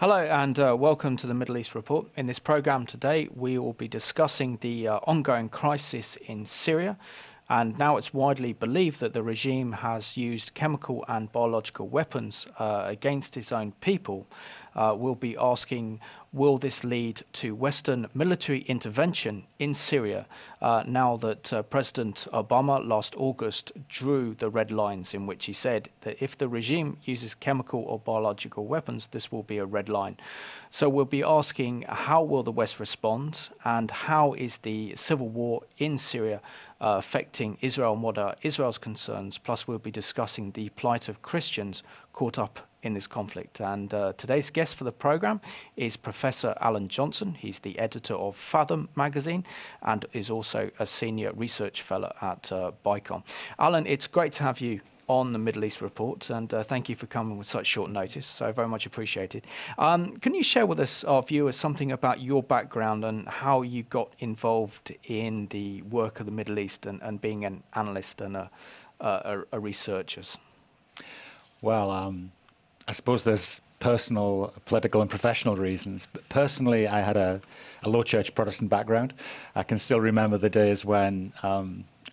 Hello and welcome to the Middle East Report. In this program today, we will be discussing the ongoing crisis in Syria. And now it's widely believed that the regime has used chemical and biological weapons against its own people. We'll be asking, will this lead to Western military intervention in Syria now that President Obama last August drew the red lines in which he said that if the regime uses chemical or biological weapons, this will be a red line. So we'll be asking, how will the West respond, and how is the civil war in Syria affecting Israel and what are Israel's concerns? Plus, we'll be discussing the plight of Christians caught up in this conflict. And today's guest for the program is Professor Alan Johnson. He's the editor of Fathom magazine and is also a senior research fellow at BICOM. Alan, it's great to have you on the Middle East Report, and thank you for coming with such short notice, so very much appreciated. Can you share with us, our viewers, something about your background and how you got involved in the work of the Middle East and being an analyst and a researcher? Well, I suppose there's personal, political and professional reasons. But personally, I had a low church Protestant background. I can still remember the days when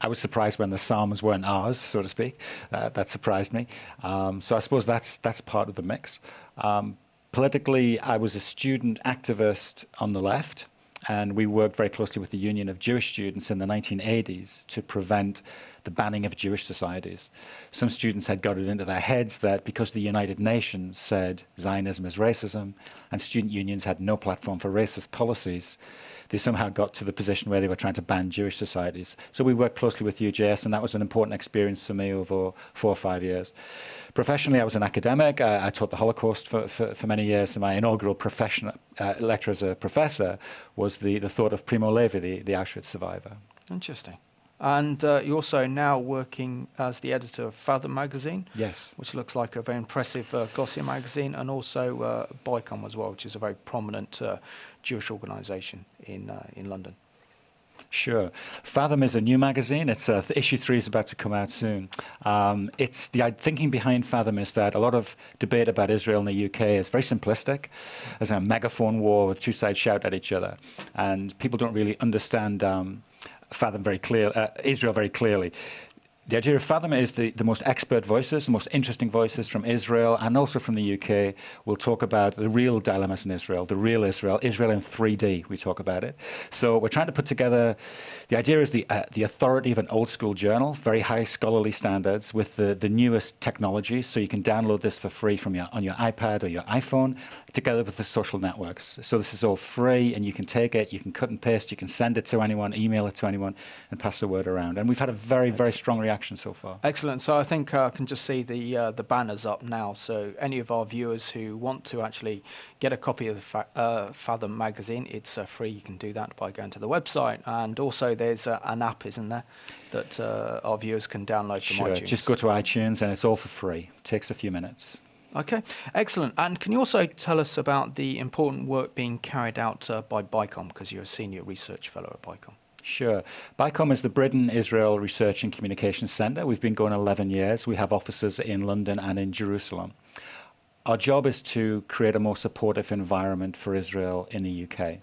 I was surprised when the Psalms weren't ours, so to speak. That surprised me. So I suppose that's part of the mix. Politically, I was a student activist on the left, and we worked very closely with the Union of Jewish Students in the 1980s to prevent the banning of Jewish societies. Some students had got it into their heads that because the United Nations said Zionism is racism and student unions had no platform for racist policies, they somehow got to the position where they were trying to ban Jewish societies. So we worked closely with UJS, and that was an important experience for me over 4 or 5 years. Professionally, I was an academic. I taught the Holocaust for many years, and my inaugural professional lecture as a professor was the thought of Primo Levi, the Auschwitz survivor. Interesting. And you're also now working as the editor of Fathom magazine. Yes. Which looks like a very impressive glossy magazine, and also BICOM as well, which is a very prominent Jewish organisation in London. Sure. Fathom is a new magazine. It's issue 3 is about to come out soon. It's the thinking behind Fathom is that a lot of debate about Israel in the UK is very simplistic. There's a megaphone war with two sides shout at each other, and people don't really understand Fathom Israel very clearly. The idea of Fathom is the most expert voices, the most interesting voices from Israel and also from the UK. We'll talk about the real dilemmas in Israel, the real Israel, Israel in 3D, we talk about it. So we're trying to put together, the idea is the authority of an old school journal, very high scholarly standards with the newest technology. So you can download this for free on your iPad or your iPhone, together with the social networks. So this is all free, and you can take it, you can cut and paste, you can send it to anyone, email it to anyone, and pass the word around. And we've had a very, very strong reaction so far. Excellent. So I think I can just see the banners up now. So any of our viewers who want to actually get a copy of the Fathom magazine, it's free. You can do that by going to the website. And also there's an app, isn't there, that our viewers can download from iTunes. Just go to iTunes and it's all for free. It takes a few minutes. Okay, excellent. And can you also tell us about the important work being carried out by BICOM, because you're a senior research fellow at BICOM? Sure. BICOM is the Britain Israel Research and Communications Centre. We've been going 11 years. We have offices in London and in Jerusalem. Our job is to create a more supportive environment for Israel in the UK.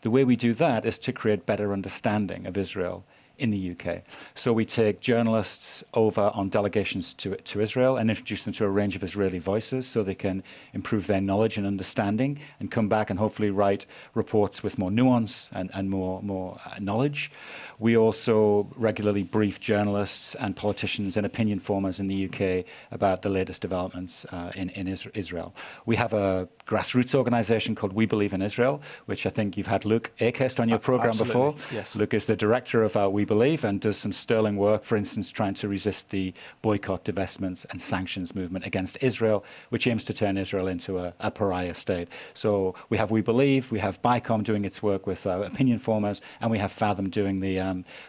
The way we do that is to create better understanding of Israel in the UK. So we take journalists over on delegations to Israel and introduce them to a range of Israeli voices so they can improve their knowledge and understanding and come back and hopefully write reports with more nuance and more knowledge. We also regularly brief journalists and politicians and opinion formers in the UK about the latest developments in Israel. We have a grassroots organisation called We Believe in Israel, which I think you've had Luke Akest on your programme before. Yes. Luke is the director of We Believe and does some sterling work, for instance, trying to resist the boycott, divestments and sanctions movement against Israel, which aims to turn Israel into a pariah state. So we have We Believe, we have BICOM doing its work with opinion formers, and we have Fathom doing the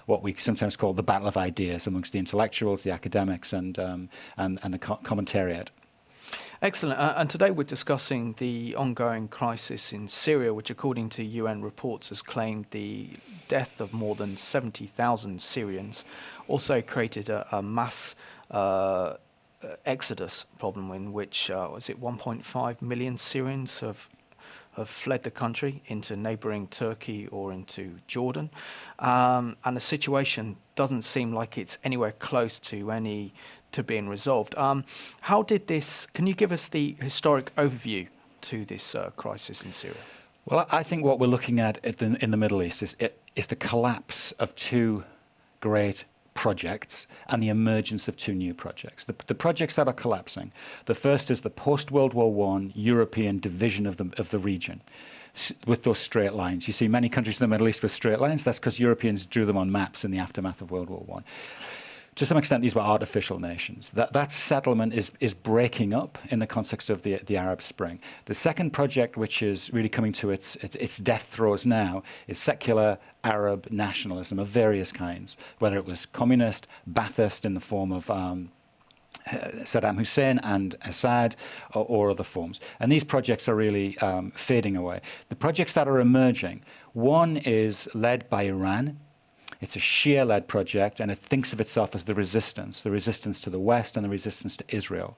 what we sometimes call the battle of ideas amongst the intellectuals, the academics, and the commentariat. Excellent. And today we're discussing the ongoing crisis in Syria, which according to UN reports has claimed the death of more than 70,000 Syrians, also created a mass exodus problem in which, was it 1.5 million Syrians have fled the country into neighboring Turkey or into Jordan. And the situation doesn't seem like it's anywhere close to being resolved. How did this, can you give us the historic overview to this crisis in Syria? Well, I think what we're looking at in the Middle East is the collapse of two great projects and the emergence of two new projects. The projects that are collapsing, the first is the post-World War I European division of the region with those straight lines. You see many countries in the Middle East with straight lines. That's because Europeans drew them on maps in the aftermath of World War I. To some extent, these were artificial nations. That settlement is breaking up in the context of the Arab Spring. The second project, which is really coming to its death throes now, is secular Arab nationalism of various kinds, whether it was communist, Ba'athist in the form of Saddam Hussein and Assad, or other forms. And these projects are really fading away. The projects that are emerging, one is led by Iran. It's a Shia-led project, and it thinks of itself as the resistance to the West and the resistance to Israel.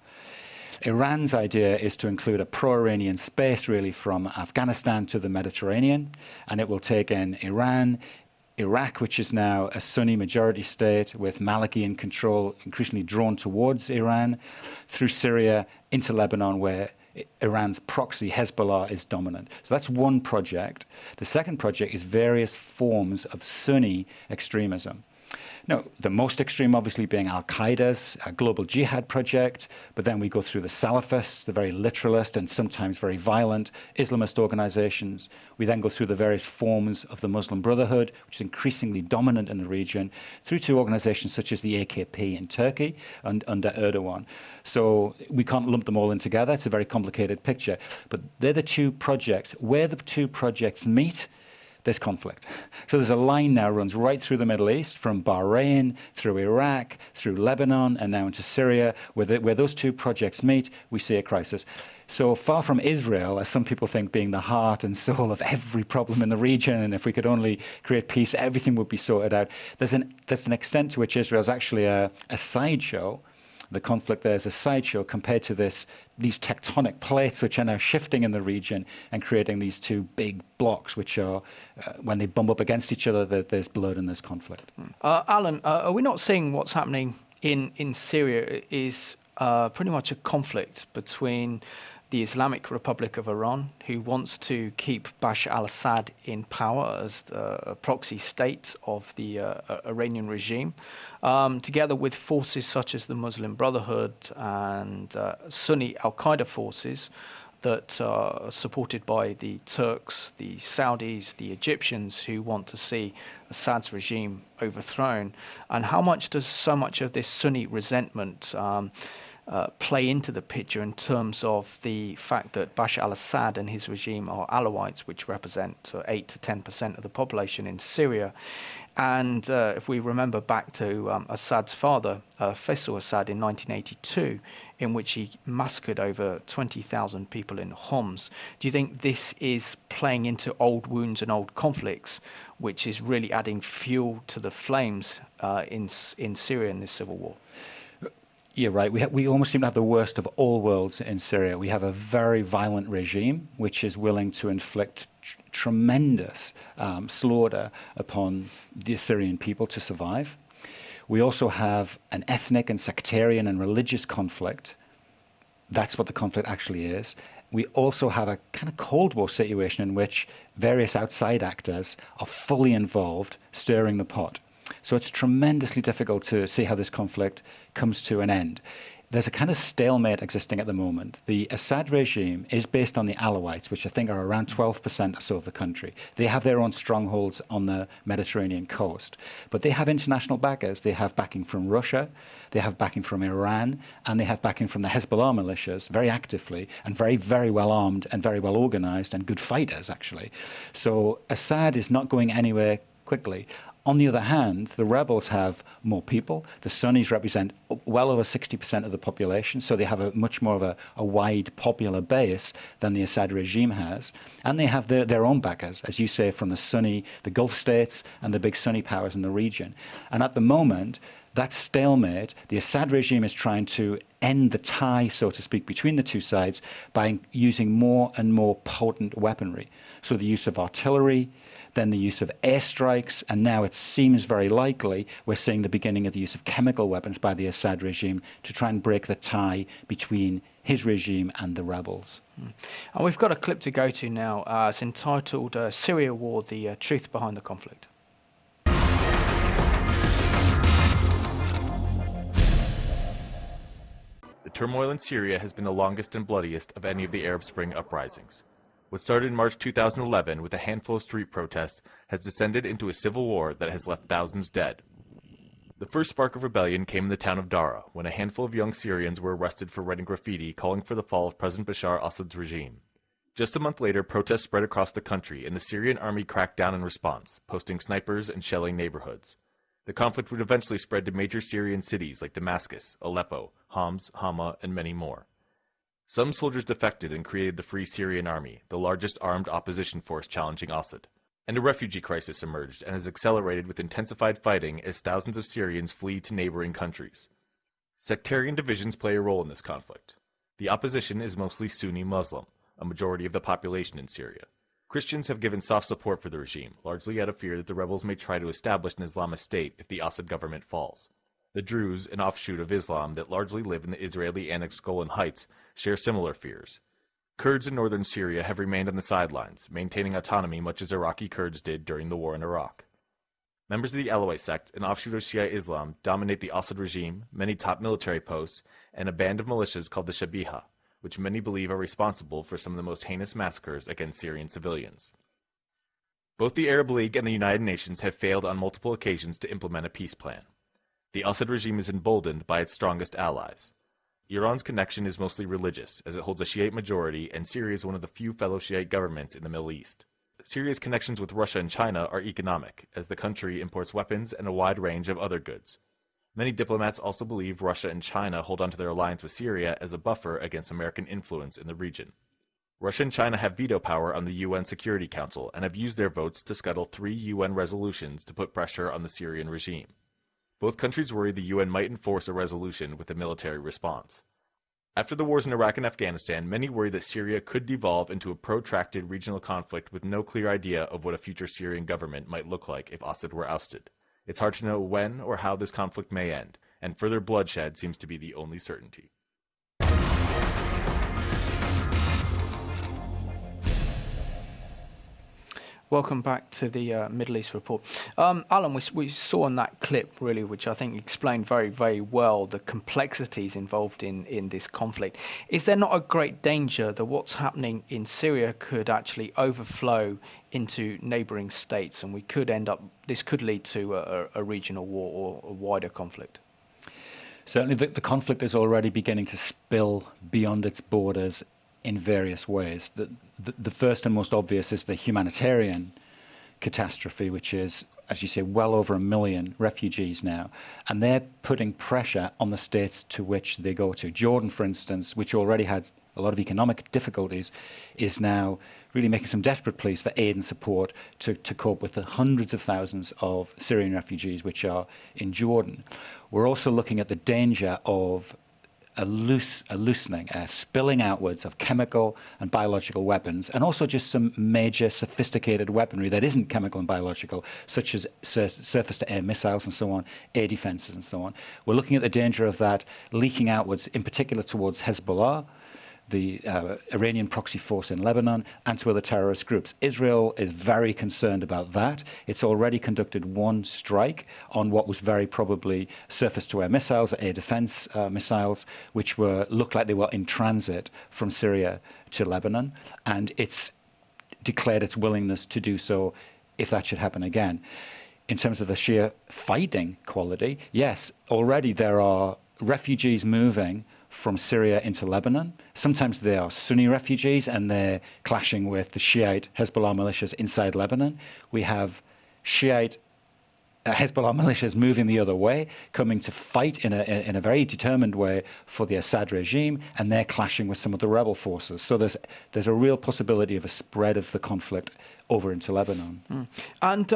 Iran's idea is to include a pro-Iranian space, really, from Afghanistan to the Mediterranean, and it will take in Iran, Iraq, which is now a Sunni majority state with Maliki in control, increasingly drawn towards Iran, through Syria into Lebanon, where Iran's proxy, Hezbollah, is dominant. So that's one project. The second project is various forms of Sunni extremism. Now, the most extreme obviously being Al-Qaeda's global jihad project, but then we go through the Salafists, the very literalist and sometimes very violent Islamist organizations. We then go through the various forms of the Muslim Brotherhood, which is increasingly dominant in the region, through to organizations such as the AKP in Turkey and under Erdogan. So we can't lump them all in together. It's a very complicated picture. But they're the two projects. Where the two projects meet, there's conflict. So there's a line now runs right through the Middle East, from Bahrain, through Iraq, through Lebanon, and now into Syria. Where those two projects meet, we see a crisis. So far from Israel, as some people think, being the heart and soul of every problem in the region, and if we could only create peace, everything would be sorted out. There's an extent to which Israel is actually a sideshow. The conflict there is a sideshow compared to these tectonic plates which are now shifting in the region and creating these two big blocks which are, when they bump up against each other, there's blood and there's conflict. Alan, are we not seeing what's happening in Syria is pretty much a conflict between the Islamic Republic of Iran, who wants to keep Bashar al-Assad in power as the proxy state of the Iranian regime, together with forces such as the Muslim Brotherhood and Sunni al-Qaeda forces that are supported by the Turks, the Saudis, the Egyptians, who want to see Assad's regime overthrown. And how much does so much of this Sunni resentment play into the picture in terms of the fact that Bashar al-Assad and his regime are Alawites, which represent 8 to 10% of the population in Syria? And if we remember back to Assad's father, Faisal Assad, in 1982, in which he massacred over 20,000 people in Homs, do you think this is playing into old wounds and old conflicts, which is really adding fuel to the flames in Syria in this civil war? You're right. We almost seem to have the worst of all worlds in Syria. We have a very violent regime which is willing to inflict tremendous slaughter upon the Syrian people to survive. We also have an ethnic and sectarian and religious conflict. That's what the conflict actually is. We also have a kind of Cold War situation in which various outside actors are fully involved, stirring the pot. So it's tremendously difficult to see how this conflict comes to an end. There's a kind of stalemate existing at the moment. The Assad regime is based on the Alawites, which I think are around 12% or so of the country. They have their own strongholds on the Mediterranean coast. But they have international backers. They have backing from Russia, they have backing from Iran, and they have backing from the Hezbollah militias very actively and very, very well armed and very well organized and good fighters, actually. So Assad is not going anywhere quickly. On the other hand, the rebels have more people. The Sunnis represent well over 60% of the population, so they have a much more of a wide popular base than the Assad regime has. And they have their own backers, as you say, from the Gulf states and the big Sunni powers in the region. And at the moment, that stalemate, the Assad regime is trying to end the tie, so to speak, between the two sides by using more and more potent weaponry. So the use of artillery, then the use of airstrikes, and now it seems very likely we're seeing the beginning of the use of chemical weapons by the Assad regime to try and break the tie between his regime and the rebels. And we've got a clip to go to now. It's entitled Syria War, the Truth Behind the Conflict. The turmoil in Syria has been the longest and bloodiest of any of the Arab Spring uprisings. What started in March 2011 with a handful of street protests has descended into a civil war that has left thousands dead. The first spark of rebellion came in the town of Dara, when a handful of young Syrians were arrested for writing graffiti calling for the fall of President Bashar al-Assad's regime. Just a month later, protests spread across the country, and the Syrian army cracked down in response, posting snipers and shelling neighborhoods. The conflict would eventually spread to major Syrian cities like Damascus, Aleppo, Homs, Hama, and many more. Some soldiers defected and created the Free Syrian Army, the largest armed opposition force challenging Assad. And a refugee crisis emerged and has accelerated with intensified fighting as thousands of Syrians flee to neighboring countries. Sectarian divisions play a role in this conflict. The opposition is mostly Sunni Muslim, a majority of the population in Syria. Christians have given soft support for the regime, largely out of fear that the rebels may try to establish an Islamist state if the Assad government falls. The Druze, an offshoot of Islam that largely live in the Israeli-annexed Golan Heights, share similar fears. Kurds in northern Syria have remained on the sidelines, maintaining autonomy much as Iraqi Kurds did during the war in Iraq. Members of the Alawite sect, an offshoot of Shia Islam, dominate the Assad regime, many top military posts, and a band of militias called the Shabiha, which many believe are responsible for some of the most heinous massacres against Syrian civilians. Both the Arab League and the United Nations have failed on multiple occasions to implement a peace plan. The Assad regime is emboldened by its strongest allies. Iran's connection is mostly religious, as it holds a Shiite majority, and Syria is one of the few fellow Shiite governments in the Middle East. Syria's connections with Russia and China are economic, as the country imports weapons and a wide range of other goods. Many diplomats also believe Russia and China hold onto their alliance with Syria as a buffer against American influence in the region. Russia and China have veto power on the UN Security Council and have used their votes to scuttle 3 UN resolutions to put pressure on the Syrian regime. Both countries worry the UN might enforce a resolution with a military response. After the wars in Iraq and Afghanistan, many worry that Syria could devolve into a protracted regional conflict with no clear idea of what a future Syrian government might look like if Assad were ousted. It's hard to know when or how this conflict may end, and further bloodshed seems to be the only certainty. Welcome back to the Middle East Report. Alan, we saw in that clip, really, which I think explained very, very well the complexities involved in this conflict. Is there not a great danger that what's happening in Syria could actually overflow into neighbouring states, and this could lead to a regional war or a wider conflict? Certainly the conflict is already beginning to spill beyond its borders in various ways. The first and most obvious is the humanitarian catastrophe, which is, as you say, well over 1 million refugees now. And they're putting pressure on the states to which they go to. Jordan, for instance, which already had a lot of economic difficulties, is now really making some desperate pleas for aid and support to cope with the hundreds of thousands of Syrian refugees which are in Jordan. We're also looking at the danger of a loosening, a spilling outwards of chemical and biological weapons, and also just some major sophisticated weaponry that isn't chemical and biological, such as surface-to-air missiles and so on, air defenses and so on. We're looking at the danger of that leaking outwards, in particular towards Hezbollah, the Iranian proxy force in Lebanon, and to other terrorist groups. Israel is very concerned about that. It's already conducted one strike on what was very probably surface-to-air missiles, air defense missiles, which looked like they were in transit from Syria to Lebanon, and it's declared its willingness to do so if that should happen again. In terms of the sheer fighting quality, yes, already there are refugees moving from Syria into Lebanon. Sometimes they are Sunni refugees and they're clashing with the Shiite Hezbollah militias inside Lebanon. We have Shiite Hezbollah militias moving the other way, coming to fight in a very determined way for the Assad regime, and they're clashing with some of the rebel forces. So there's a real possibility of a spread of the conflict over into Lebanon. And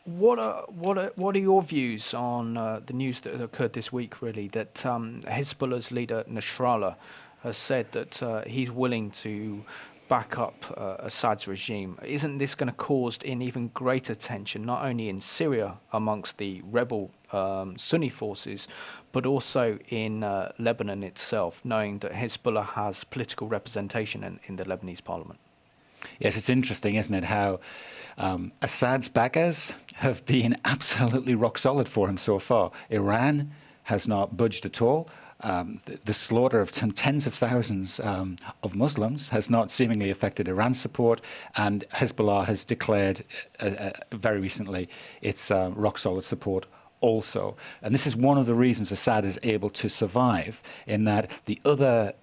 What are your views on the news that occurred this week, really, that Hezbollah's leader Nasrallah has said that he's willing to back up Assad's regime? Isn't this going to cause an even greater tension, not only in Syria amongst the rebel Sunni forces, but also in Lebanon itself, knowing that Hezbollah has political representation in the Lebanese parliament? Yes, it's interesting, isn't it, how Assad's backers have been absolutely rock solid for him so far. Iran has not budged at all. The slaughter of tens of thousands of Muslims has not seemingly affected Iran's support, and Hezbollah has declared very recently its rock-solid support also. And this is one of the reasons Assad is able to survive, in that the other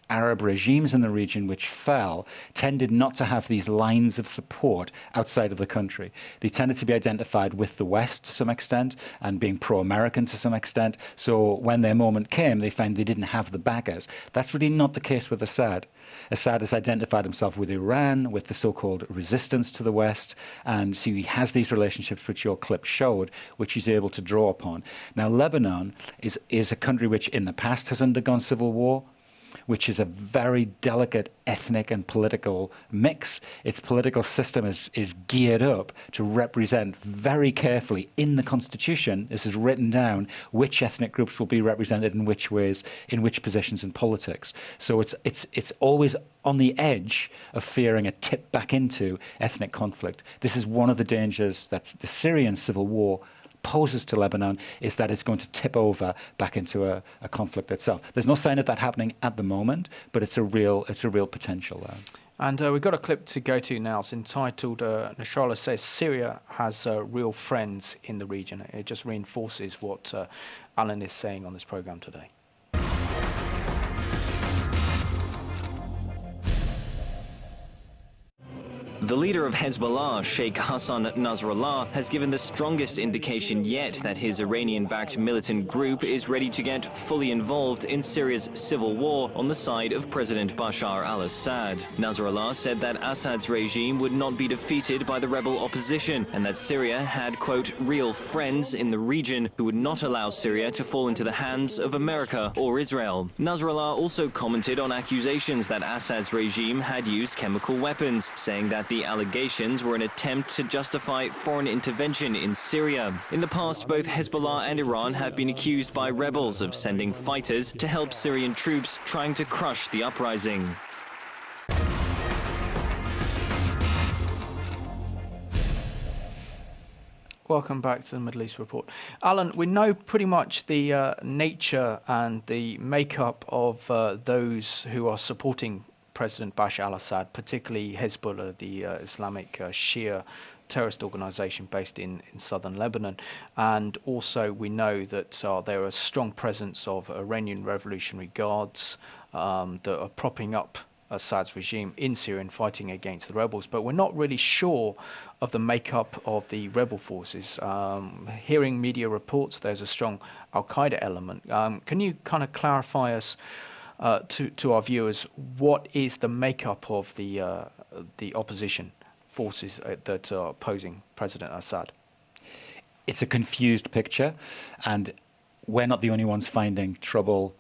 Arab regimes in the region which fell tended not to have these lines of support outside of the country. They tended to be identified with the West to some extent and being pro-American to some extent. So when their moment came, they found they didn't have the backers. That's really not the case with Assad. Assad has identified himself with Iran, with the so-called resistance to the West, and so he has these relationships which your clip showed, which he's able to draw upon. Now, Lebanon is a country which in the past has undergone civil war, which is a very delicate ethnic and political mix. Its political system is geared up to represent very carefully in the constitution, this is written down, which ethnic groups will be represented in which ways, in which positions in politics. So it's always on the edge of fearing a tip back into ethnic conflict. This is one of the dangers that the Syrian civil war poses to Lebanon, is that it's going to tip over back into a conflict itself. There's no sign of that happening at the moment, but it's a real potential there. And we've got a clip to go to now. It's entitled Nasrallah says Syria has real friends in the region. It just reinforces what Alan is saying on this program today. The leader of Hezbollah, Sheikh Hassan Nasrallah, has given the strongest indication yet that his Iranian-backed militant group is ready to get fully involved in Syria's civil war on the side of President Bashar al-Assad. Nasrallah said that Assad's regime would not be defeated by the rebel opposition, and that Syria had, quote, real friends in the region who would not allow Syria to fall into the hands of America or Israel. Nasrallah also commented on accusations that Assad's regime had used chemical weapons, saying that the allegations were an attempt to justify foreign intervention in Syria. In the past, both Hezbollah and Iran have been accused by rebels of sending fighters to help Syrian troops trying to crush the uprising. Welcome back to the Middle East Report. Alan, we know pretty much the nature and the makeup of those who are supporting President Bashar al-Assad, particularly Hezbollah, the Islamic Shia terrorist organization based in southern Lebanon. And also we know that there are a strong presence of Iranian Revolutionary Guards that are propping up Assad's regime in Syria and fighting against the rebels. But we're not really sure of the makeup of the rebel forces. Hearing media reports, there's a strong Al-Qaeda element. Can you kind of clarify us to our viewers, what is the makeup of the opposition forces that are opposing President Assad? It's a confused picture, and we're not the only ones finding trouble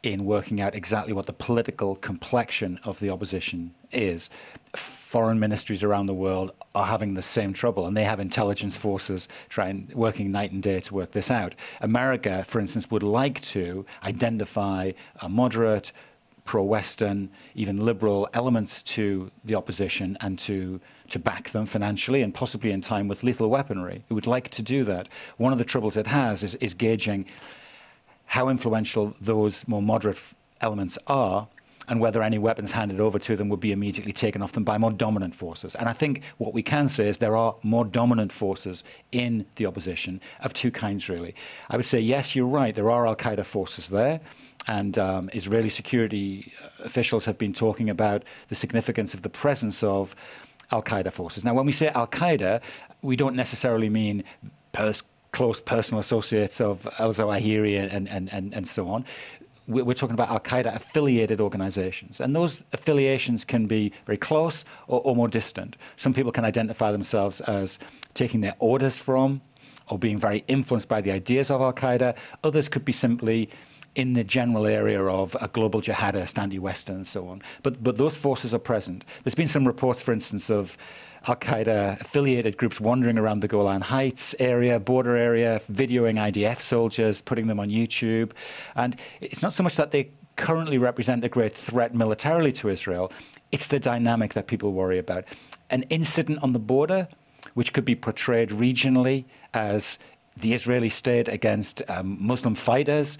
in working out exactly what the political complexion of the opposition is. Foreign ministries around the world are having the same trouble, and they have intelligence forces working night and day to work this out. America, for instance, would like to identify a moderate, pro-Western, even liberal elements to the opposition and to back them financially and possibly in time with lethal weaponry. It would like to do that. One of the troubles it has is gauging how influential those more moderate elements are, and whether any weapons handed over to them would be immediately taken off them by more dominant forces. And I think what we can say is there are more dominant forces in the opposition of two kinds, really. I would say, yes, you're right, there are Al-Qaeda forces there, and Israeli security officials have been talking about the significance of the presence of Al-Qaeda forces. Now, when we say Al-Qaeda, we don't necessarily mean close personal associates of al-Zawahiri and so on. we're talking about Al-Qaeda affiliated organizations. And those affiliations can be very close or more distant. Some people can identify themselves as taking their orders from or being very influenced by the ideas of Al-Qaeda. Others could be simply in the general area of a global jihadist, anti-Western, and so on. But those forces are present. There's been some reports, for instance, of Al-Qaeda-affiliated groups wandering around the Golan Heights area, border area, videoing IDF soldiers, putting them on YouTube. And it's not so much that they currently represent a great threat militarily to Israel, it's the dynamic that people worry about. An incident on the border, which could be portrayed regionally as the Israeli state against Muslim fighters,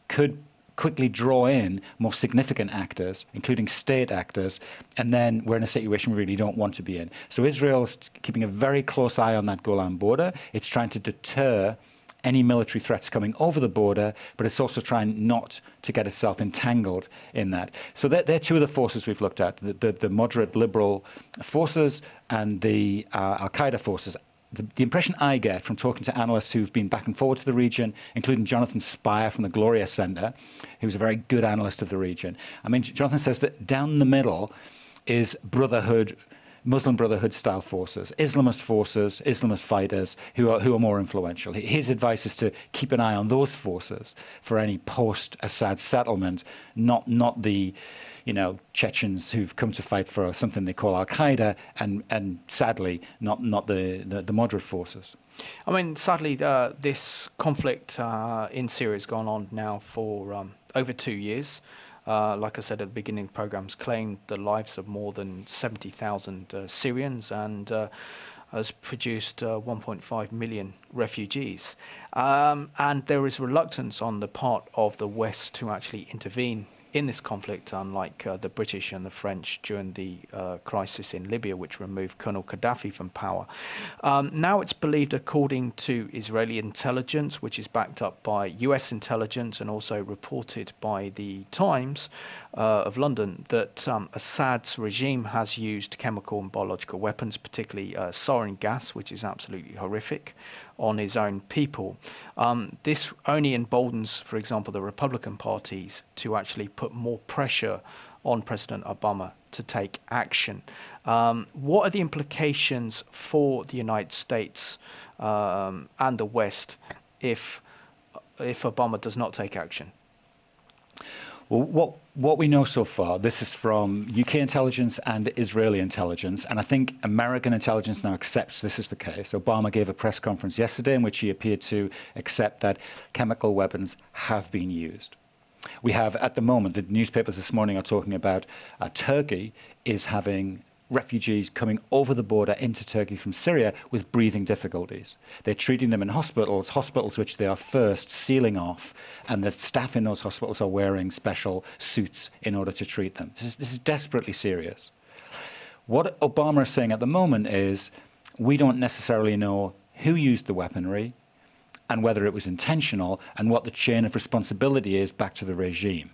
could quickly draw in more significant actors, including state actors, and then we're in a situation we really don't want to be in. So Israel's keeping a very close eye on that Golan border. It's trying to deter any military threats coming over the border, but it's also trying not to get itself entangled in that. So they're two of the forces we've looked at, the moderate liberal forces and the Al-Qaeda forces. The impression I get from talking to analysts who've been back and forward to the region, including Jonathan Spire from the Gloria Center, who's a very good analyst of the region. I mean, Jonathan says that down the middle is Muslim Brotherhood style forces, Islamist fighters who are more influential. His advice is to keep an eye on those forces for any post-Assad settlement, not the Chechens who've come to fight for something they call Al-Qaeda, and sadly, not the moderate forces. I mean, sadly, this conflict in Syria has gone on now for over 2 years. Like I said at the beginning of the program's claimed the lives of more than 70,000 Syrians and has produced 1.5 million refugees. And there is reluctance on the part of the West to actually intervene in this conflict, unlike the British and the French during the crisis in Libya, which removed Colonel Gaddafi from power. Now it's believed, according to Israeli intelligence, which is backed up by US intelligence and also reported by the Times of London, that Assad's regime has used chemical and biological weapons, particularly sarin gas, which is absolutely horrific, on his own people. This only emboldens, for example, the Republican parties to actually put more pressure on President Obama to take action. What are the implications for the United States and the West if Obama does not take action? Well, what we know so far, this is from UK intelligence and Israeli intelligence, and I think American intelligence now accepts this is the case. Obama gave a press conference yesterday in which he appeared to accept that chemical weapons have been used. We have, at the moment, the newspapers this morning are talking about Turkey is having refugees coming over the border into Turkey from Syria with breathing difficulties. They're treating them in hospitals which they are first sealing off, and the staff in those hospitals are wearing special suits in order to treat them. This is desperately serious. What Obama is saying at the moment is, we don't necessarily know who used the weaponry and whether it was intentional and what the chain of responsibility is back to the regime.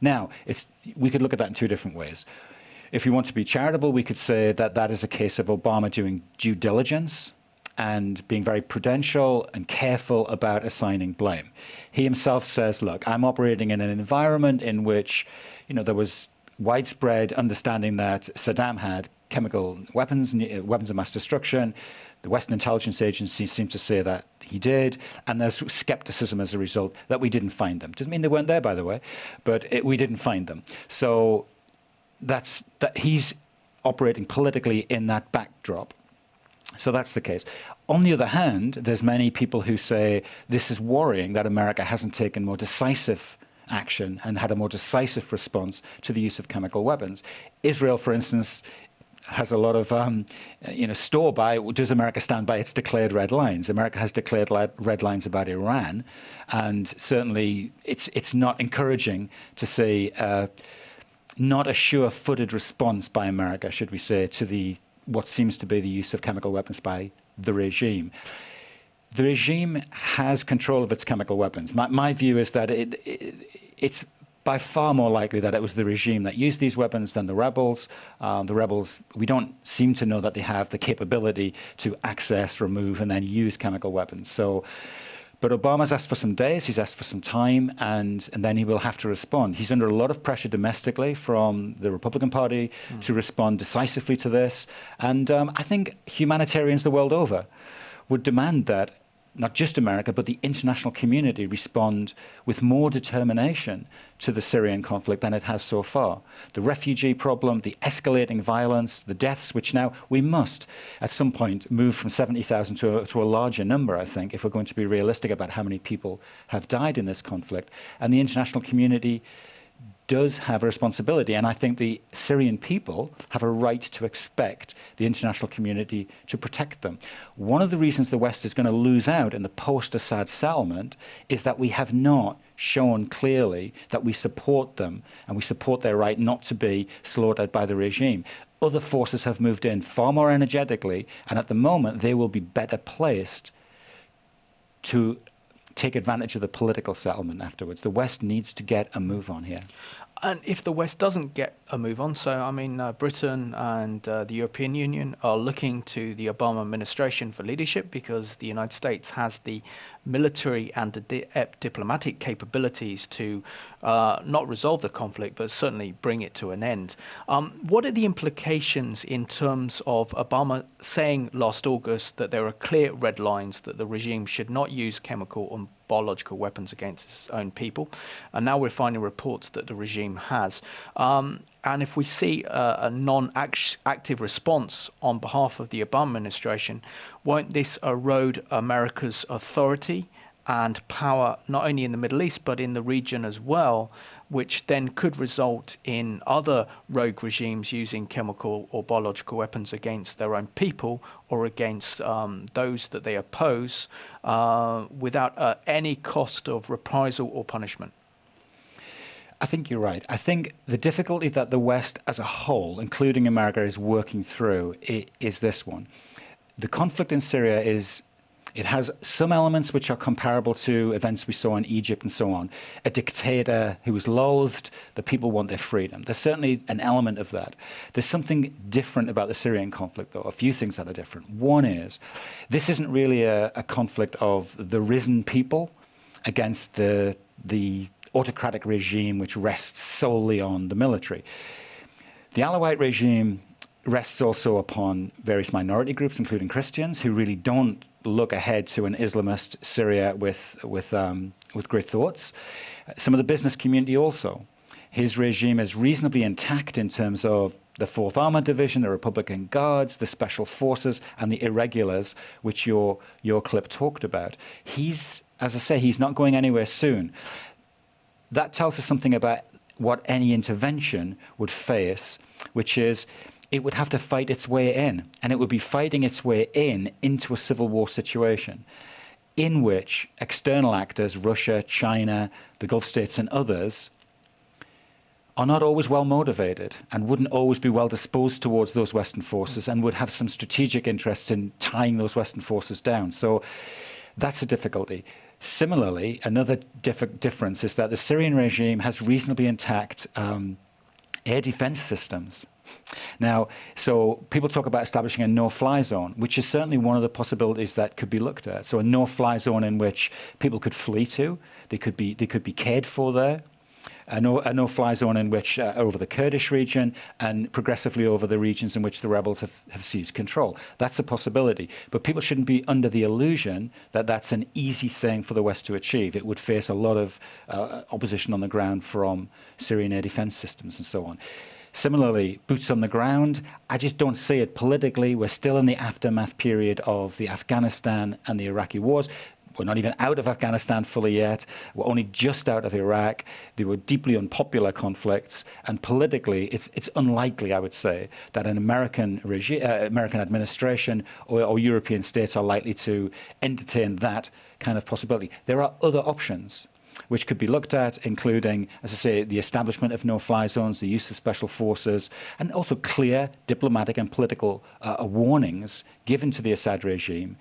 Now, we could look at that in two different ways. If you want to be charitable, we could say that that is a case of Obama doing due diligence and being very prudential and careful about assigning blame. He himself says, look, I'm operating in an environment in which, there was widespread understanding that Saddam had chemical weapons, weapons of mass destruction. The Western intelligence agencies seem to say that he did, and there's skepticism as a result that we didn't find them. Doesn't mean they weren't there, by the way, but we didn't find them. So that he's operating politically in that backdrop. So that's the case. On the other hand, there's many people who say this is worrying that America hasn't taken more decisive action and had a more decisive response to the use of chemical weapons. Israel, for instance, has a lot of, store by, does America stand by its declared red lines? America has declared red lines about Iran, and certainly it's not encouraging to see not a sure-footed response by America, should we say, to what seems to be the use of chemical weapons by the regime. The regime has control of its chemical weapons. My view is that it's by far more likely that it was the regime that used these weapons than the rebels. The rebels, we don't seem to know that they have the capability to access, remove, and then use chemical weapons. So But Obama's asked for some days, he's asked for some time, and then he will have to respond. He's under a lot of pressure domestically from the Republican Party to respond decisively to this. And I think humanitarians the world over would demand that not just America, but the international community respond with more determination to the Syrian conflict than it has so far. The refugee problem, the escalating violence, the deaths, which now we must, at some point, move from 70,000 to a larger number, I think, if we're going to be realistic about how many people have died in this conflict. And the international community does have a responsibility, and I think the Syrian people have a right to expect the international community to protect them. One of the reasons the West is going to lose out in the post-Assad settlement is that we have not shown clearly that we support them and we support their right not to be slaughtered by the regime. Other forces have moved in far more energetically, and at the moment they will be better placed to take advantage of the political settlement afterwards. The West needs to get a move on here. And if the West doesn't get a move on, so I mean, Britain and the European Union are looking to the Obama administration for leadership because the United States has the military and the diplomatic capabilities to not resolve the conflict, but certainly bring it to an end. What are the implications in terms of Obama saying last August that there are clear red lines, that the regime should not use chemical and biological weapons against its own people? And now we're finding reports that the regime has. And if we see a non-active response on behalf of the Obama administration, won't this erode America's authority and power, not only in the Middle East, but in the region as well, which then could result in other rogue regimes using chemical or biological weapons against their own people or against those that they oppose without any cost of reprisal or punishment? I think you're right. I think the difficulty that the West as a whole, including America, is working through is this one. The conflict in Syria it has some elements which are comparable to events we saw in Egypt and so on. A dictator who is loathed, the people want their freedom. There's certainly an element of that. There's something different about the Syrian conflict, though, a few things that are different. One is, this isn't really a conflict of the risen people against the autocratic regime which rests solely on the military. The Alawite regime rests also upon various minority groups, including Christians, who really don't look ahead to an Islamist Syria with great thoughts. Some of the business community also. His regime is reasonably intact in terms of the 4th Armored Division, the Republican Guards, the Special Forces, and the irregulars, which your clip talked about. As I say, he's not going anywhere soon. That tells us something about what any intervention would face, which is it would have to fight its way in, and it would be fighting its way into a civil war situation in which external actors, Russia, China, the Gulf states and others, are not always well motivated and wouldn't always be well disposed towards those Western forces and would have some strategic interests in tying those Western forces down. So that's a difficulty. Similarly, another difference is that the Syrian regime has reasonably intact air defense systems. Now, so people talk about establishing a no-fly zone, which is certainly one of the possibilities that could be looked at. So a no-fly zone in which people could flee to, they could be cared for there. A no-fly zone in which over the Kurdish region and progressively over the regions in which the rebels have seized control. That's a possibility. But people shouldn't be under the illusion that that's an easy thing for the West to achieve. It would face a lot of opposition on the ground from Syrian air defense systems and so on. Similarly, boots on the ground, I just don't see it politically. We're still in the aftermath period of the Afghanistan and the Iraqi wars. We're not even out of Afghanistan fully yet. We're only just out of Iraq. They were deeply unpopular conflicts. And politically, it's unlikely, I would say, that an American administration or European states are likely to entertain that kind of possibility. There are other options which could be looked at, including, as I say, the establishment of no-fly zones, the use of special forces, and also clear diplomatic and political warnings given to the Assad regime,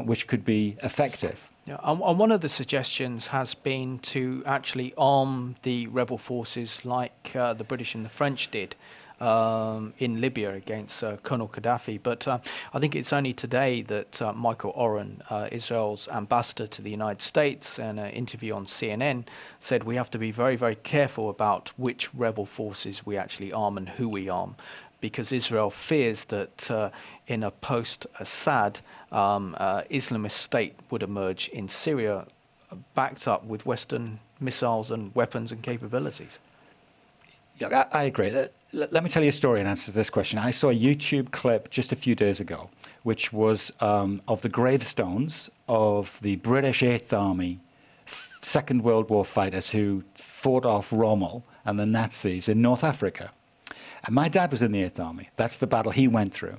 which could be effective. Yeah, and one of the suggestions has been to actually arm the rebel forces like the British and the French did in Libya against Colonel Gaddafi. But I think it's only today that Michael Oren, Israel's ambassador to the United States, in an interview on CNN, said we have to be very, very careful about which rebel forces we actually arm and who we arm, because Israel fears that in a post-Assad Islamist state would emerge in Syria, backed up with Western missiles and weapons and capabilities. Yeah, I agree. Let me tell you a story in answer to this question. I saw a YouTube clip just a few days ago, which was of the gravestones of the British 8th Army Second World War fighters who fought off Rommel and the Nazis in North Africa. And my dad was in the 8th Army. That's the battle he went through.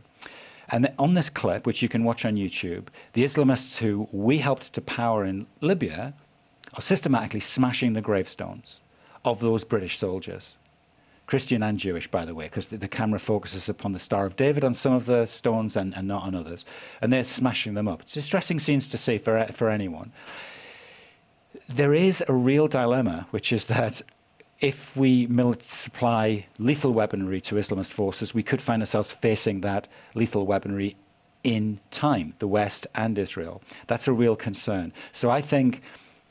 And on this clip, which you can watch on YouTube, the Islamists who we helped to power in Libya are systematically smashing the gravestones of those British soldiers. Christian and Jewish, by the way, because the camera focuses upon the Star of David on some of the stones and not on others. And they're smashing them up. It's distressing scenes to see for anyone. There is a real dilemma, which is that if we supply lethal weaponry to Islamist forces, we could find ourselves facing that lethal weaponry in time, the West and Israel. That's a real concern. So I think,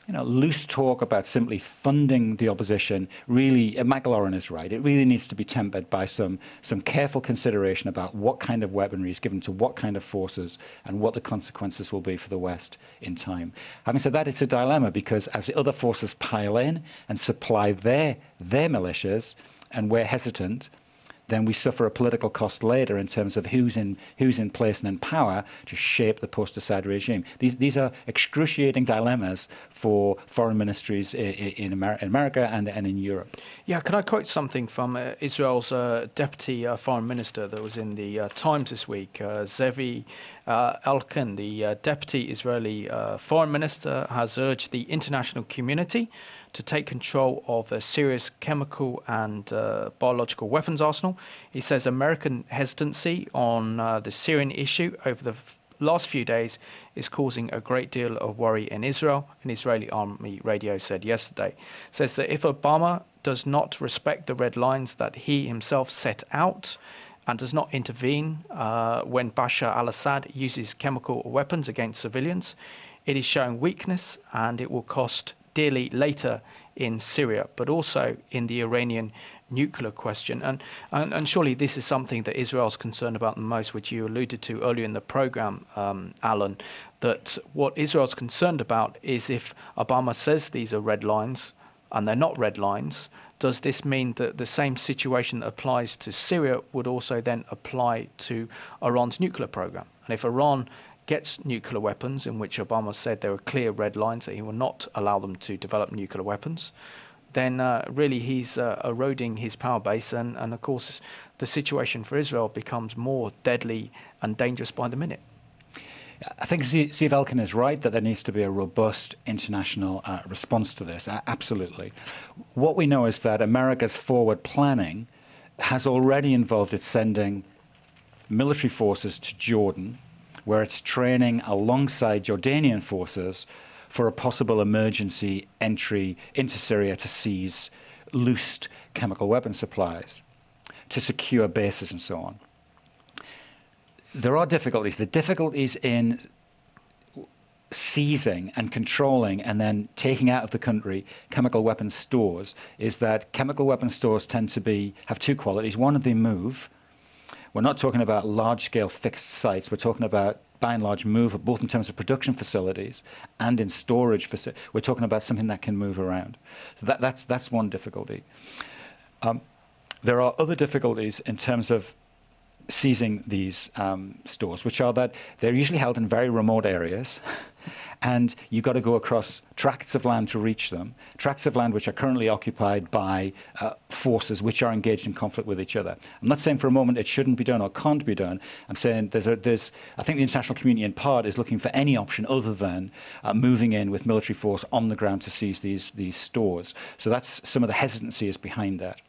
loose talk about simply funding the opposition, really, Michael Oren is right. It really needs to be tempered by some careful consideration about what kind of weaponry is given to what kind of forces and what the consequences will be for the West in time. Having said that, it's a dilemma because as the other forces pile in and supply their militias, and we're hesitant, then we suffer a political cost later in terms of who's in place and in power to shape the post-Assad regime. These are excruciating dilemmas for foreign ministries in America and in Europe. Yeah, can I quote something from Israel's deputy foreign minister that was in the Times this week? Zevi Elkin, the deputy Israeli foreign minister, has urged the international community to take control of Syria's chemical and biological weapons arsenal. He says American hesitancy on the Syrian issue over the last few days is causing a great deal of worry in Israel, an Israeli army radio said yesterday. Says that if Obama does not respect the red lines that he himself set out and does not intervene when Bashar al-Assad uses chemical weapons against civilians, it is showing weakness and it will cost dearly later in Syria, but also in the Iranian nuclear question. And surely this is something that Israel's concerned about the most, which you alluded to earlier in the program, Alan, that what Israel's concerned about is if Obama says these are red lines and they're not red lines, does this mean that the same situation that applies to Syria would also then apply to Iran's nuclear program? And if Iran gets nuclear weapons, in which Obama said there were clear red lines that he will not allow them to develop nuclear weapons, then really he's eroding his power base. And of course, the situation for Israel becomes more deadly and dangerous by the minute. I think Steve Elkin is right that there needs to be a robust international response to this. Absolutely. What we know is that America's forward planning has already involved it sending military forces to Jordan, where it's training alongside Jordanian forces for a possible emergency entry into Syria to seize loosed chemical weapon supplies, to secure bases and so on. There are difficulties. The difficulties in seizing and controlling and then taking out of the country chemical weapons stores is that chemical weapons stores tend to have two qualities. One, they move. We're not talking about large-scale fixed sites. We're talking about, by and large, move, both in terms of production facilities and in storage facilities. We're talking about something that can move around. So that's one difficulty. There are other difficulties in terms of seizing these stores, which are that they're usually held in very remote areas, and you've got to go across tracts of land to reach them, tracts of land which are currently occupied by forces which are engaged in conflict with each other. I'm not saying for a moment it shouldn't be done or can't be done. I'm saying I think the international community in part is looking for any option other than moving in with military force on the ground to seize these stores. So that's some of the hesitancy is behind that.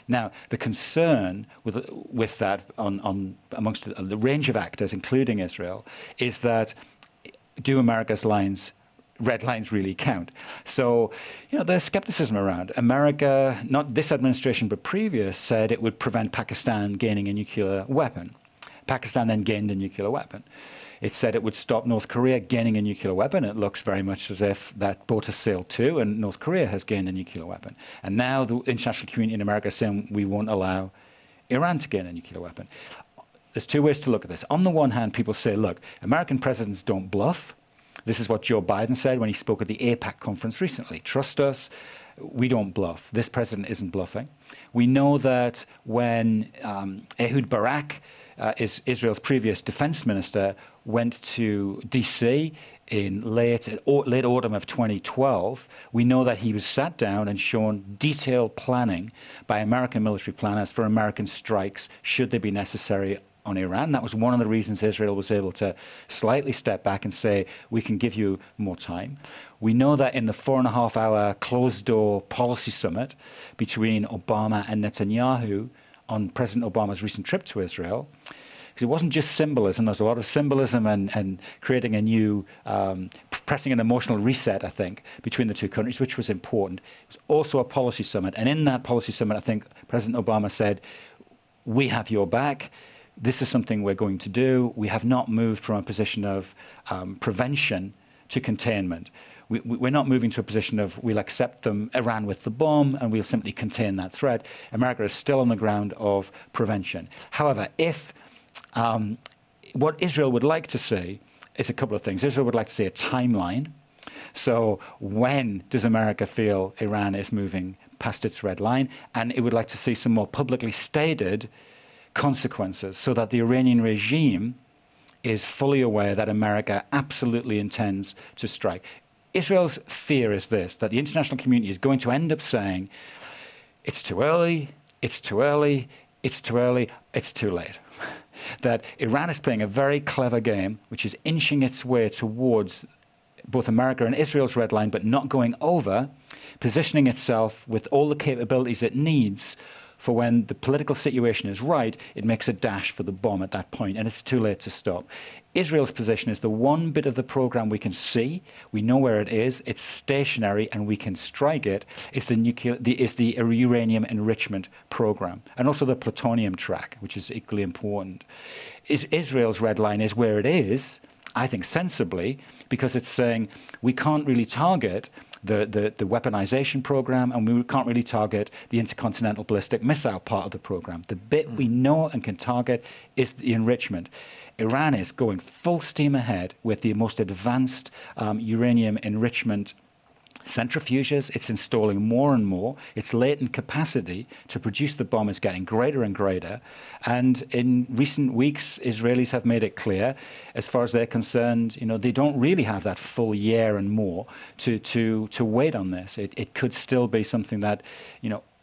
Now, the concern with that amongst the range of actors, including Israel, is that do America's lines red lines really count. So, there's skepticism around. America, not this administration but previous, said it would prevent Pakistan gaining a nuclear weapon. Pakistan then gained a nuclear weapon. It said it would stop North Korea gaining a nuclear weapon. It looks very much as if that boat has sailed too, and North Korea has gained a nuclear weapon. And now the international community in America is saying we won't allow Iran to gain a nuclear weapon. There's two ways to look at this. On the one hand, people say, look, American presidents don't bluff. This is what Joe Biden said when he spoke at the APAC conference recently. Trust us, we don't bluff. This president isn't bluffing. We know that when Ehud Barak, Israel's previous defense minister, went to DC in late autumn of 2012, we know that he was sat down and shown detailed planning by American military planners for American strikes should they be necessary on Iran. That was one of the reasons Israel was able to slightly step back and say, we can give you more time. We know that in the 4.5-hour closed-door policy summit between Obama and Netanyahu on President Obama's recent trip to Israel, because it wasn't just symbolism. There's a lot of symbolism and creating a new, pressing an emotional reset, I think, between the two countries, which was important. It was also a policy summit. And in that policy summit, I think President Obama said, we have your back. This is something we're going to do. We have not moved from a position of prevention to containment. We're not moving to a position of we'll accept them, Iran with the bomb, and we'll simply contain that threat. America is still on the ground of prevention. However, if what Israel would like to see is a couple of things. Israel would like to see a timeline. So when does America feel Iran is moving past its red line? And it would like to see some more publicly stated consequences so that the Iranian regime is fully aware that America absolutely intends to strike. Israel's fear is this, that the international community is going to end up saying, it's too early, it's too early, it's too early, it's too late. That Iran is playing a very clever game, which is inching its way towards both America and Israel's red line, but not going over, positioning itself with all the capabilities it needs for when the political situation is right, it makes a dash for the bomb at that point, and it's too late to stop. Israel's position is the one bit of the program we can see, we know where it is, it's stationary, and we can strike it, is the uranium enrichment program, and also the plutonium track, which is equally important. Israel's red line is where it is, I think sensibly, because it's saying we can't really target the weaponization program, and we can't really target the intercontinental ballistic missile part of the program. The bit we know and can target is the enrichment. Iran is going full steam ahead with the most advanced uranium enrichment centrifuges. It's installing more and more. Its latent capacity to produce the bomb is getting greater and greater. And in recent weeks, Israelis have made it clear, as far as they're concerned, they don't really have that full year and more to wait on this. It could still be something that,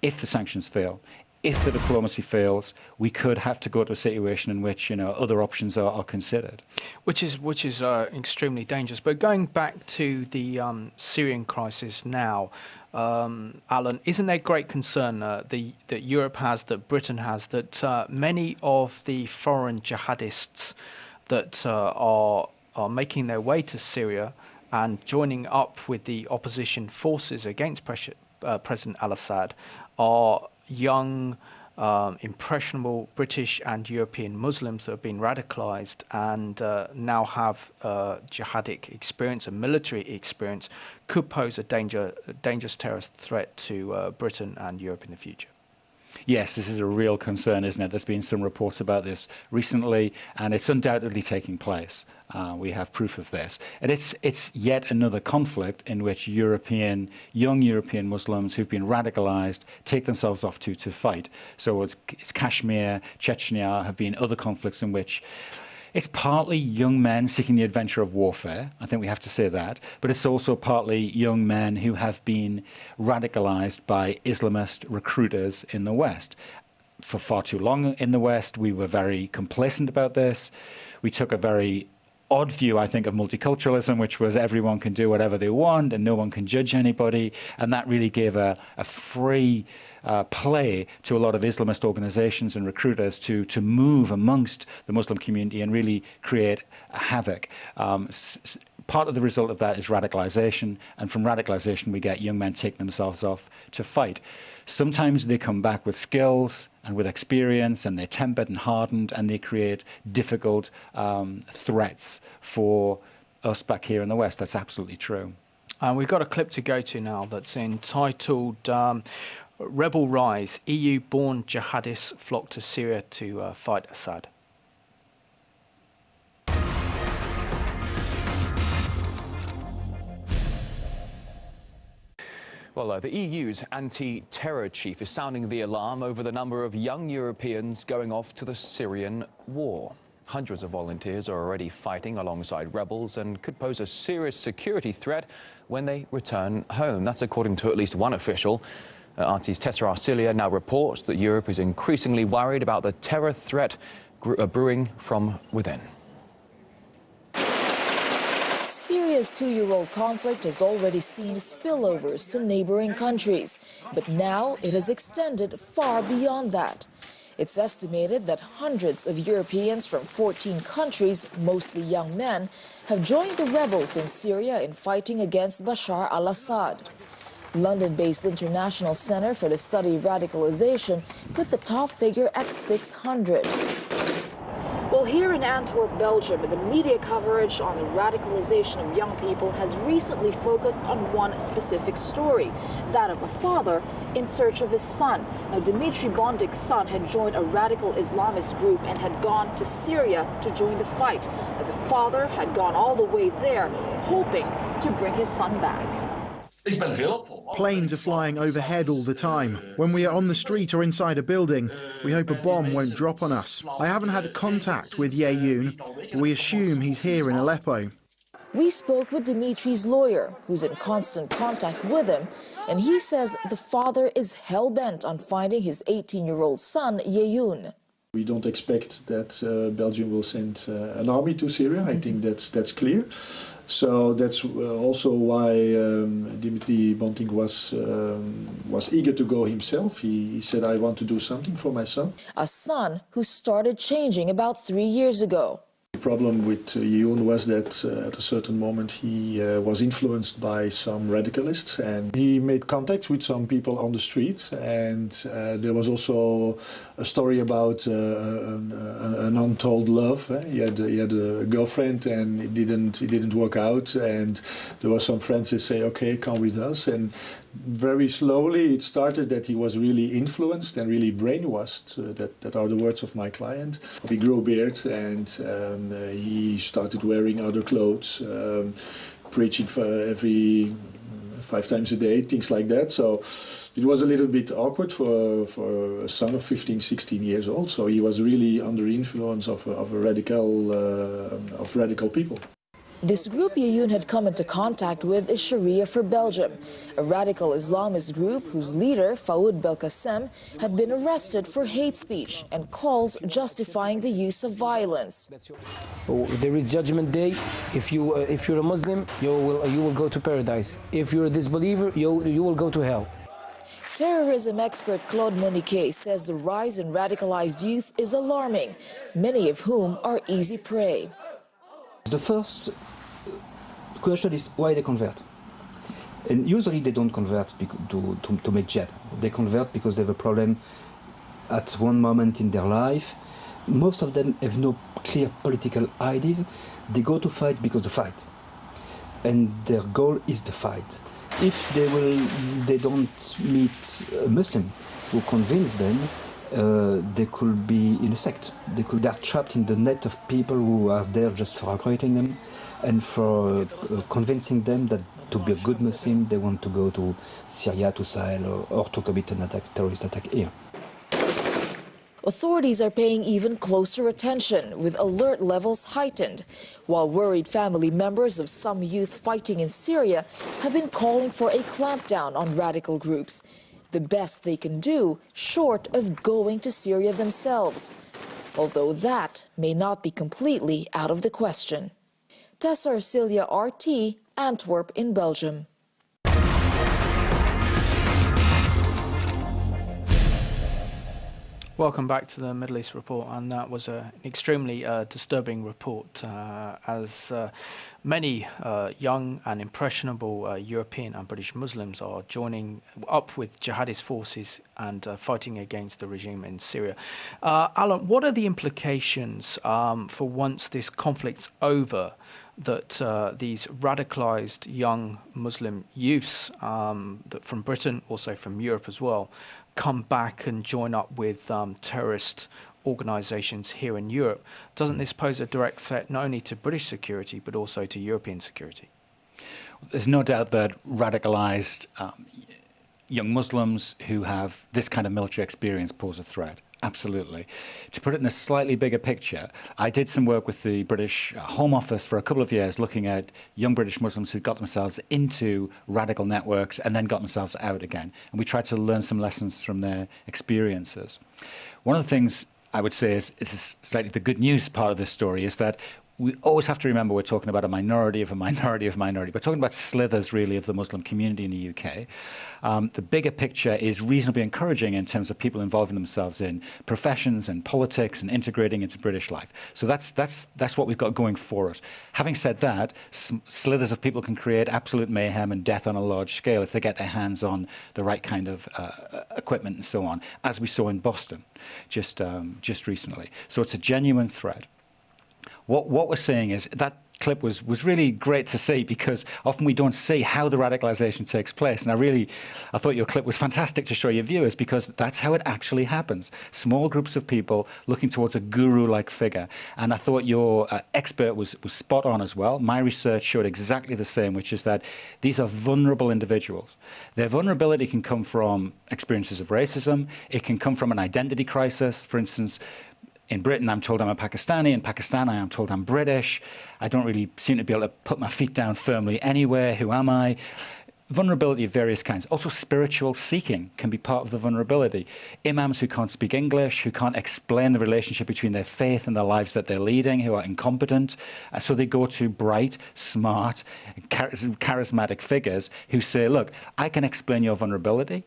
if the sanctions fail, if the diplomacy fails, we could have to go to a situation in which other options are considered, which is extremely dangerous. But going back to the Syrian crisis now, Alan, isn't there great concern that Europe has, that Britain has, that many of the foreign jihadists that are making their way to Syria and joining up with the opposition forces against President al-Assad are young, impressionable British and European Muslims that have been radicalized and now have jihadic experience and military experience, could pose a dangerous terrorist threat to Britain and Europe in the future? Yes, this is a real concern, isn't it? There's been some reports about this recently, and it's undoubtedly taking place. We have proof of this. And it's yet another conflict in which young European Muslims who've been radicalized take themselves off to fight. So it's Kashmir, Chechnya, have been other conflicts in which it's partly young men seeking the adventure of warfare. I think we have to say that. But it's also partly young men who have been radicalized by Islamist recruiters in the West. For far too long in the West, we were very complacent about this. We took a very odd view, I think, of multiculturalism, which was everyone can do whatever they want and no one can judge anybody. And that really gave a free play to a lot of Islamist organizations and recruiters to move amongst the Muslim community and really create havoc. part of the result of that is radicalization, and from radicalization we get young men taking themselves off to fight. Sometimes they come back with skills and with experience, and they're tempered and hardened, and they create difficult threats for us back here in the West. That's absolutely true. We've got a clip to go to now that's entitled Rebel Rise, EU-born jihadists flock to Syria to fight Assad. Well, the EU's anti-terror chief is sounding the alarm over the number of young Europeans going off to the Syrian war. Hundreds of volunteers are already fighting alongside rebels and could pose a serious security threat when they return home. That's according to at least one official. RT's Tessa Arcilia now reports that Europe is increasingly worried about the terror threat brewing from within. Syria's two-year-old conflict has already seen spillovers to neighboring countries, but now it has extended far beyond that. It's estimated that hundreds of Europeans from 14 countries, mostly young men, have joined the rebels in Syria in fighting against Bashar al-Assad. London-based International Center for the Study of Radicalization put the top figure at 600. Well, here in Antwerp, Belgium, the media coverage on the radicalization of young people has recently focused on one specific story, that of a father in search of his son. Now, Dimitri Bondik's son had joined a radical Islamist group and had gone to Syria to join the fight. Now, the father had gone all the way there, hoping to bring his son back. Planes are flying overhead all the time. When we are on the street or inside a building, we hope a bomb won't drop on us. I haven't had contact with Yeyoun, but we assume he's here in Aleppo. We spoke with Dimitri's lawyer, who's in constant contact with him, and he says the father is hell-bent on finding his 18-year-old son, Yeyoun. We don't expect that Belgium will send an army to Syria. I think that's clear. So that's also why Dimitri Bonting was eager to go himself. He said, I want to do something for my son. A son who started changing about 3 years ago. The problem with Yeyoun was that at a certain moment he was influenced by some radicalists, and he made contacts with some people on the street, and there was also a story about an untold love. He had a girlfriend, and it didn't work out, and there were some friends that say, okay, come with us, and very slowly it started that he was really influenced and really brainwashed. That are the words of my client. He grew a beard, and he started wearing other clothes, preaching for every 5 times a day, things like that. So it was a little bit awkward for a son of 15, 16 years old. So he was really under influence of radical people. This group Yeyoun had come into contact with is Sharia for Belgium, a radical Islamist group whose leader, Fouad Belkacem, had been arrested for hate speech and calls justifying the use of violence. There is Judgment Day. If you're a Muslim, you will go to paradise. If you're a disbeliever, you will go to hell. Terrorism expert Claude Moniquet says the rise in radicalized youth is alarming, many of whom are easy prey. The first question is why they convert. And usually they don't convert to make jihad. They convert because they have a problem at one moment in their life. Most of them have no clear political ideas. They go to fight because they fight. And their goal is the fight. If they don't meet a Muslim who convince them, they could be in a sect. They are trapped in the net of people who are there just for recruiting them and for convincing them that to be a good Muslim, they want to go to Syria, to Sahel, or to commit an terrorist attack here. Authorities are paying even closer attention, with alert levels heightened, while worried family members of some youth fighting in Syria have been calling for a clampdown on radical groups. The best they can do, short of going to Syria themselves, although that may not be completely out of the question. Tessa Arcilia, RT, Antwerp in Belgium. Welcome back to the Middle East Report, and that was an extremely disturbing report as many young and impressionable European and British Muslims are joining up with jihadist forces and fighting against the regime in Syria. Alan, what are the implications for once this conflict's over, that these radicalized young Muslim youths that from Britain, also from Europe as well, come back and join up with terrorist organizations here in Europe? Doesn't this pose a direct threat not only to British security but also to European security? There's no doubt that radicalized young Muslims who have this kind of military experience pose a threat. Absolutely. To put it in a slightly bigger picture, I did some work with the British Home Office for a couple of years looking at young British Muslims who got themselves into radical networks and then got themselves out again. And we tried to learn some lessons from their experiences. One of the things I would say is slightly the good news part of this story is that we always have to remember we're talking about a minority of a minority of a minority. We're talking about slithers, really, of the Muslim community in the UK. The bigger picture is reasonably encouraging in terms of people involving themselves in professions and politics and integrating into British life. So that's what we've got going for us. Having said that, slithers of people can create absolute mayhem and death on a large scale if they get their hands on the right kind of equipment and so on, as we saw in Boston just recently. So it's a genuine threat. What we're seeing is that clip was really great to see, because often we don't see how the radicalization takes place. And I thought your clip was fantastic to show your viewers, because that's how it actually happens. Small groups of people looking towards a guru-like figure. And I thought your expert was spot on as well. My research showed exactly the same, which is that these are vulnerable individuals. Their vulnerability can come from experiences of racism. It can come from an identity crisis. For instance, in Britain, I'm told I'm a Pakistani. In Pakistan, I am told I'm British. I don't really seem to be able to put my feet down firmly anywhere. Who am I? Vulnerability of various kinds. Also, spiritual seeking can be part of the vulnerability. Imams who can't speak English, who can't explain the relationship between their faith and the lives that they're leading, who are incompetent. So they go to bright, smart, charismatic figures who say, look, I can explain your vulnerability.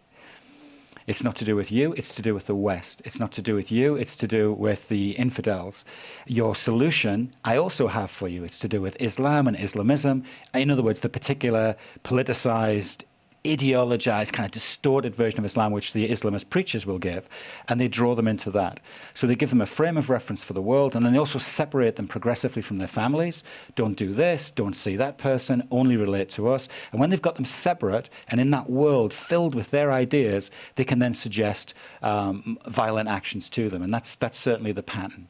It's not to do with you, it's to do with the West. It's not to do with you, it's to do with the infidels. Your solution, I also have for you. It's to do with Islam and Islamism. In other words, the particular politicized, ideologized, kind of distorted version of Islam which the Islamist preachers will give, and they draw them into that. So they give them a frame of reference for the world, and then they also separate them progressively from their families. Don't do this, don't see that person, only relate to us. And when they've got them separate, and in that world filled with their ideas, they can then suggest violent actions to them, and that's certainly the pattern.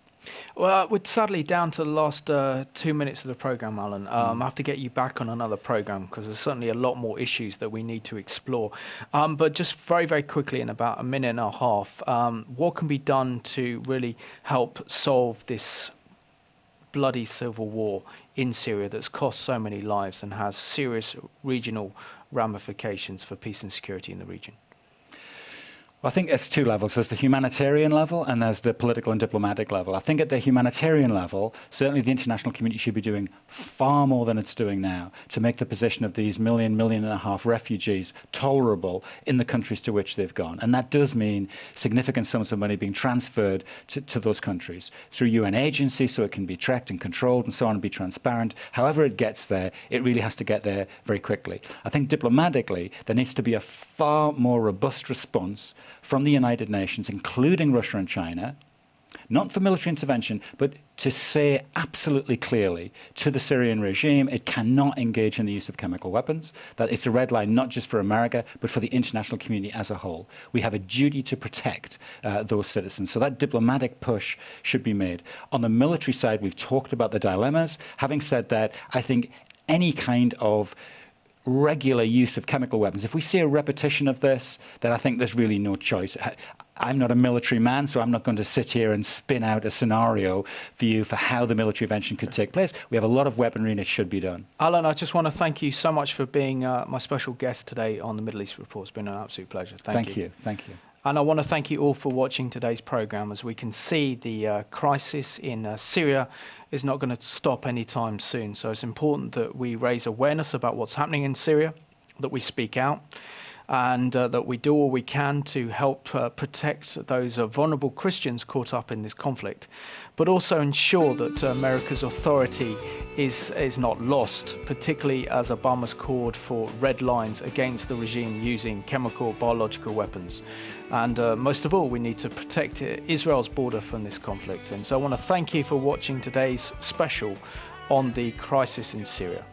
Well, we're sadly down to the last 2 minutes of the programme, Alan. I have to get you back on another programme, because there's certainly a lot more issues that we need to explore. But just very, very quickly, in about a minute and a half, what can be done to really help solve this bloody civil war in Syria that's cost so many lives and has serious regional ramifications for peace and security in the region? Well, I think it's two levels. There's the humanitarian level and there's the political and diplomatic level. I think at the humanitarian level, certainly the international community should be doing far more than it's doing now to make the position of these million and a half refugees tolerable in the countries to which they've gone. And that does mean significant sums of money being transferred to those countries through UN agencies so it can be tracked and controlled and so on and be transparent. However it gets there, it really has to get there very quickly. I think diplomatically, there needs to be a far more robust response from the United Nations, including Russia and China, not for military intervention, but to say absolutely clearly to the Syrian regime it cannot engage in the use of chemical weapons, that it's a red line not just for America, but for the international community as a whole. We have a duty to protect those citizens. So that diplomatic push should be made. On the military side, we've talked about the dilemmas. Having said that, I think any kind of regular use of chemical weapons, if we see a repetition of this, then I think there's really no choice. I'm not a military man, so I'm not going to sit here and spin out a scenario for you for how the military intervention could take place. We have a lot of weaponry and it should be done. Alan, I just want to thank you so much for being my special guest today on the Middle East Report. It's been an absolute pleasure. Thank you. Thank you. And I want to thank you all for watching today's programme. As we can see, the crisis in Syria is not going to stop anytime soon. So it's important that we raise awareness about what's happening in Syria, that we speak out. and that we do all we can to help protect those vulnerable Christians caught up in this conflict, but also ensure that America's authority is not lost, particularly as Obama's called for red lines against the regime using chemical or biological weapons. And most of all, we need to protect Israel's border from this conflict. And so I want to thank you for watching today's special on the crisis in Syria.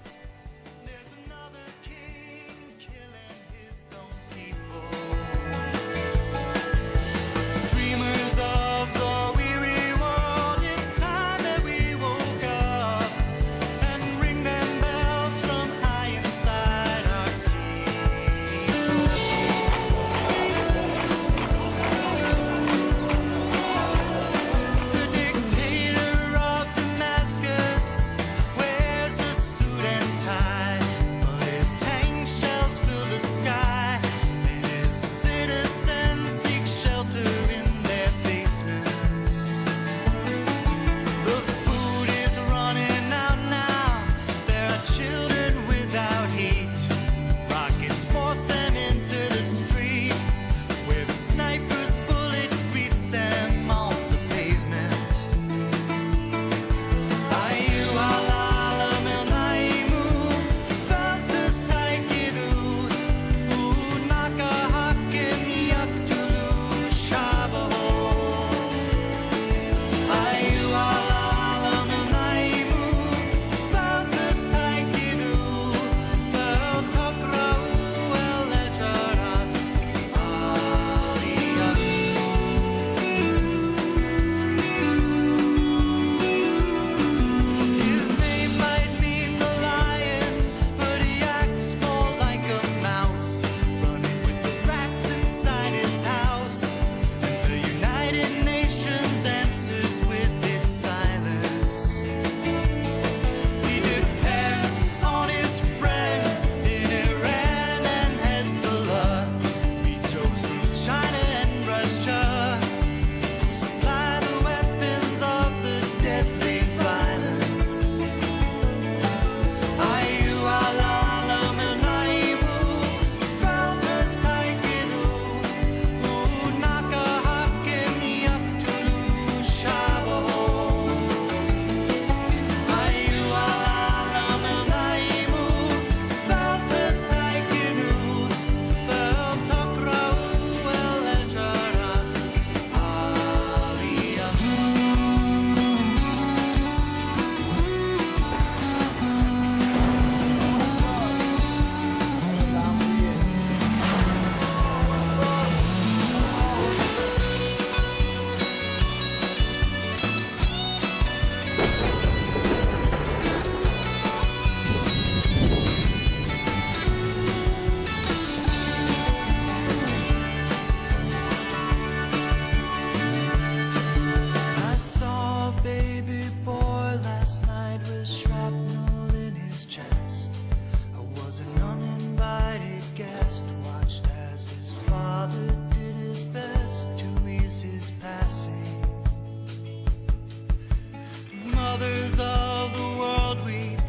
Mothers of the world weep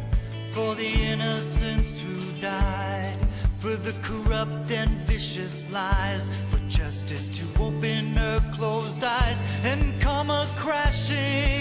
for the innocents who died, for the corrupt and vicious lies, for justice to open her closed eyes and come a crashing